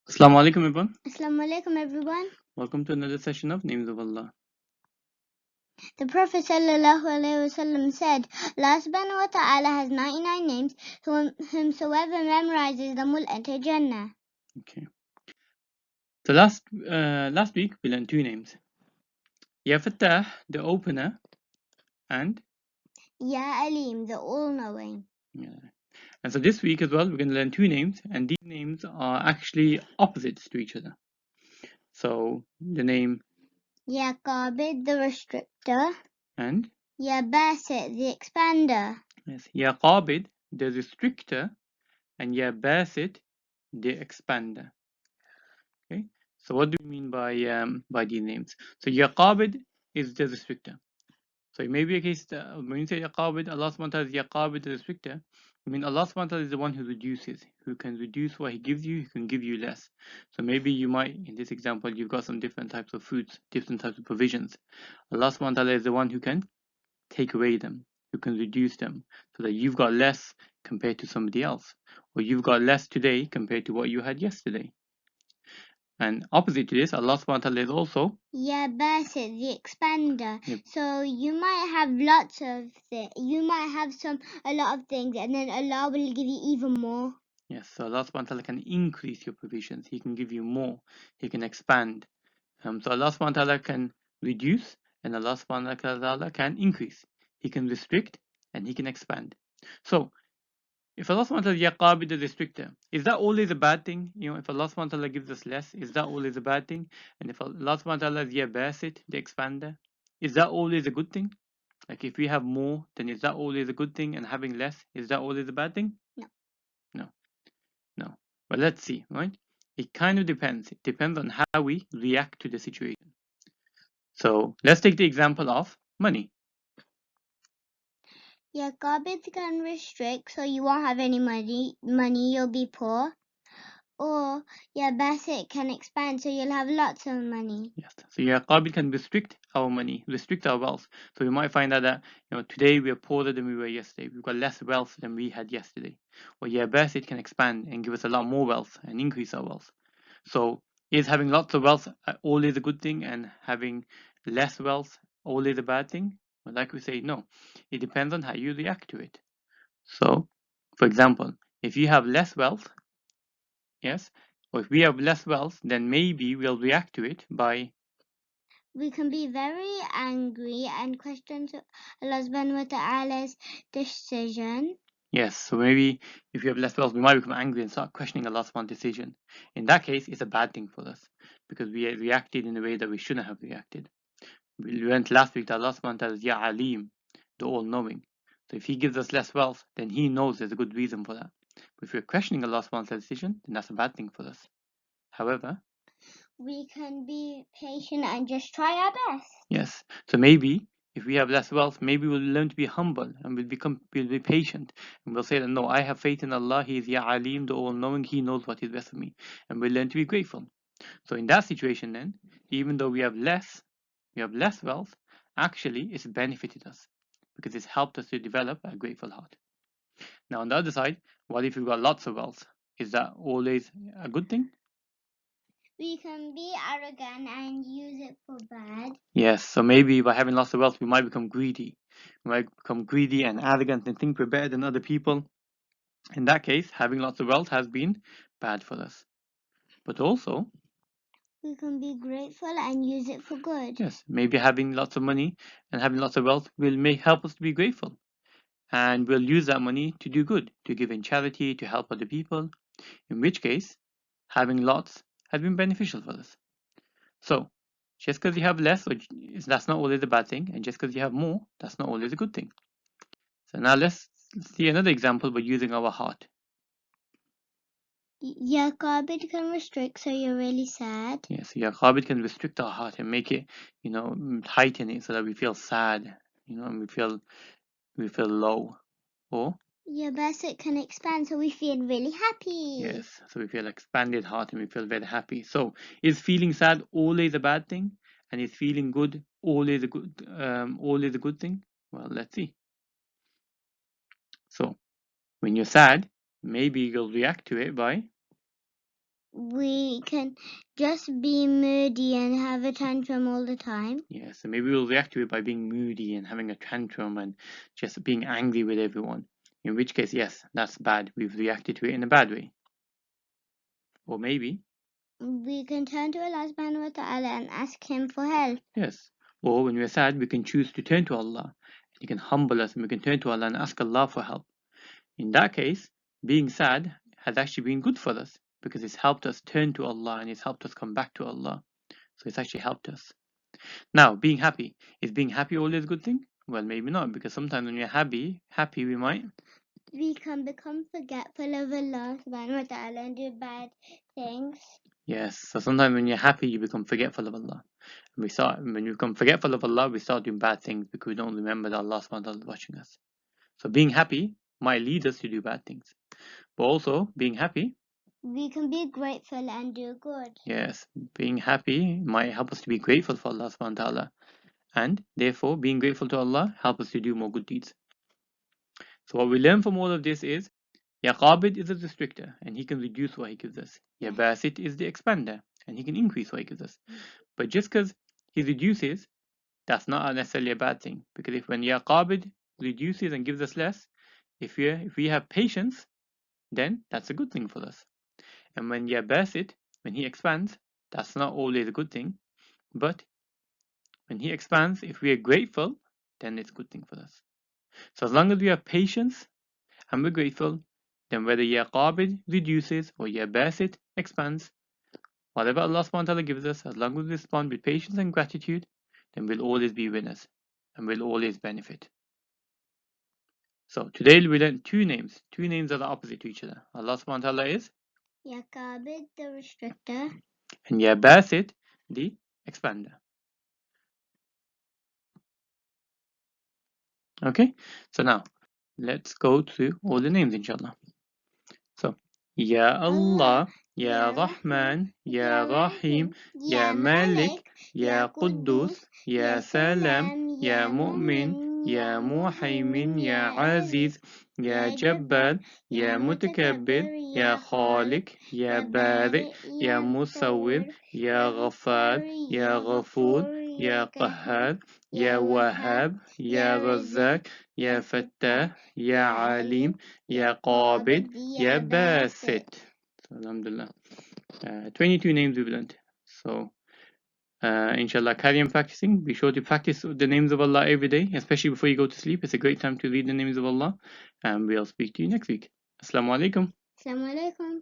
Assalamu alaikum everyone. Assalamu alaikum everyone. Welcome to another session of Names of Allah. The Prophet ﷺ said, Allah subhanahu wa ta'ala has 99 names, whomsoever memorizes them will enter Jannah. Okay. So last week we learned two names. Ya Fattah, the opener, and Ya Alim, the all-knowing. yeah. And so this week as well we're going to learn two names, and these names are actually opposites to each other. So the name Ya Qaabid, the restrictor. and Ya Baasit, the expander. yes, Ya Qaabid, the restrictor, and Ya Baasit, the expander. Okay. So what do we mean by these names? So Ya Qaabid is the restrictor. So it may be a case that when you say Qaabid, Allah subhanahu wa ta'ala is Qaabid, the restrictor. I mean Allah subhanahu wa ta'ala is the one who reduces, who can reduce what He gives you, He can give you less. So maybe you might, in this example, you've got some different types of foods, different types of provisions. Allah subhanahu wa ta'ala is the one who can take away them, who can reduce them, so that you've got less compared to somebody else, or you've got less today compared to what you had yesterday. And opposite to this, Allah subhanahu wa ta'ala is also Ya Baasit, the expander. Yep. So you might have lots of things. You might have a lot of things, and then Allah will give you even more. Yes, so Allah subhanahu wa ta'ala can increase your provisions. He can give you more. He can expand. So Allah subhanahu wa ta'ala can reduce and Allah subhanahu wa ta'ala can increase. He can restrict and He can expand. So if Allah subhanahu wa ta'ala is Qaabid, the restrictor, is that always a bad thing? If Allah subhanahu wa ta'ala gives us less, is that always a bad thing? And if Allah subhanahu wa ta'ala is Baasit, the expander, is that always a good thing? Like if we have more, then is that always a good thing? And having less, is that always a bad thing? No. But let's see, right? It kind of depends. It depends on how we react to the situation. So let's take the example of money. Yeah, Qaabid can restrict, so you won't have any money, you'll be poor. Or, yeah, Baasit can expand, so you'll have lots of money. Yes. So Qaabid can restrict our money, restrict our wealth. So we might find out that today we are poorer than we were yesterday. We've got less wealth than we had yesterday. Or Baasit can expand and give us a lot more wealth and increase our wealth. So is having lots of wealth always a good thing, and having less wealth always a bad thing? Well, like we say, no. It depends on how you react to it. So, for example, if you have less wealth, yes, or if we have less wealth, then maybe we'll react to it by We can be very angry and question Allah subhanahu wa ta'ala's decision. yes. So maybe if you have less wealth, we might become angry and start questioning Allah's one decision. In that case, it's a bad thing for us because we reacted in a way that we shouldn't have reacted. We learned last week that Allah subhanahu wa ta'ala is Ya Alim, the all-knowing. So if He gives us less wealth, then He knows there's a good reason for that. But if we're questioning Allah subhanahu wa ta'ala's decision, then that's a bad thing for us. However, we can be patient and just try our best. Yes. So maybe if we have less wealth, maybe we'll learn to be humble and we'll be patient, and we'll say that no, I have faith in Allah. He is Ya Alim, the all-knowing. He knows what is best for me, and we'll learn to be grateful. So in that situation, then, even though we have less wealth. Actually, it's benefited us because it's helped us to develop a grateful heart. Now, on the other side, what if we've got lots of wealth? Is that always a good thing? We can be arrogant and use it for bad. Yes, so maybe by having lots of wealth, we might become greedy. We might become greedy and arrogant and think we're better than other people. In that case, having lots of wealth has been bad for us. But also, we can be grateful and use it for good. Yes, maybe having lots of money and having lots of wealth will help us to be grateful. And we'll use that money to do good, to give in charity, to help other people. In which case, having lots has been beneficial for us. So, just because you have less, that's not always a bad thing, and just because you have more, that's not always a good thing. So now let's see another example by using our heart. Yeah, Qaabid can restrict, so you're really sad. Yes, Qaabid can restrict our heart and make it, tighten it so that we feel sad, and we feel low. Or Yeah, Baasit can expand, so we feel really happy. yes, so we feel expanded heart and we feel very happy. So is feeling sad always a bad thing, and is feeling good always a good thing? Well, let's see. So when you're sad, maybe you'll react to it by we can just be moody and have a tantrum all the time. Yeah, so maybe we'll react to it by being moody and having a tantrum and just being angry with everyone. In which case, yes, that's bad. We've reacted to it in a bad way. Or maybe we can turn to Allah subhanahu wa ta'ala and ask Him for help. Yes. Or when we're sad, we can choose to turn to Allah. He can humble us and we can turn to Allah and ask Allah for help. In that case, being sad has actually been good for us because it's helped us turn to Allah and it's helped us come back to Allah. So it's actually helped us. Now, being happy. Is being happy always a good thing? Well, maybe not, because sometimes when we're happy we can become forgetful of Allah subhanahu wa ta'ala and do bad things. Yes, so sometimes when you're happy, you become forgetful of Allah. When you become forgetful of Allah, we start doing bad things because we don't remember that Allah subhanahu wa ta'ala is watching us. So being happy might lead us to do bad things. But also, being happy, we can be grateful and do good. Yes, being happy might help us to be grateful for Allah subhanahu wa ta'ala. And therefore, being grateful to Allah helps us to do more good deeds. So what we learn from all of this is, Qaabid is a restrictor, and he can reduce what he gives us. Baasit is the expander, and he can increase what he gives us. But just because he reduces, that's not necessarily a bad thing. Because if when Qaabid reduces and gives us less, if we have patience, then that's a good thing for us. And when Baasit, when he expands, that's not always a good thing. But when he expands, if we are grateful, then it's a good thing for us. So as long as we have patience and we're grateful, then whether Qaabid reduces or Baasit expands, whatever Allah subhanahu wa ta'ala gives us, as long as we respond with patience and gratitude, then we'll always be winners and we'll always benefit. So today we learned two names. Two names are the opposite to each other. Allah subhanahu wa ta'ala is Qaabid, the restrictor, and Baasit, the expander. Okay, so now let's go through all the names, inshallah. So, Ya Allah, Ya Rahman, Ya Rahim, Ya Malik, Ya Quddus, Ya Salam, Ya Mu'min, Ya Muhaymin, Ya Aziz, Ya Jabbar, Ya Mutakabbir, Ya Khaliq, Ya Bari, Ya Musawwir, Ya Ghaffar, Ya Ghafoor, Ya Qahhar, Ya Wahhab, Ya Razzaq, Ya Fattah, Ya Alim, Ya Qaabid, Ya Baasit. So, Alhamdulillah. 22 names we've learned. So, inshallah, carry on practicing. Be sure to practice the names of Allah every day, especially before you go to sleep. It's a great time to read the names of Allah. And we'll speak to you next week. Assalamu alaikum. Assalamu alaikum.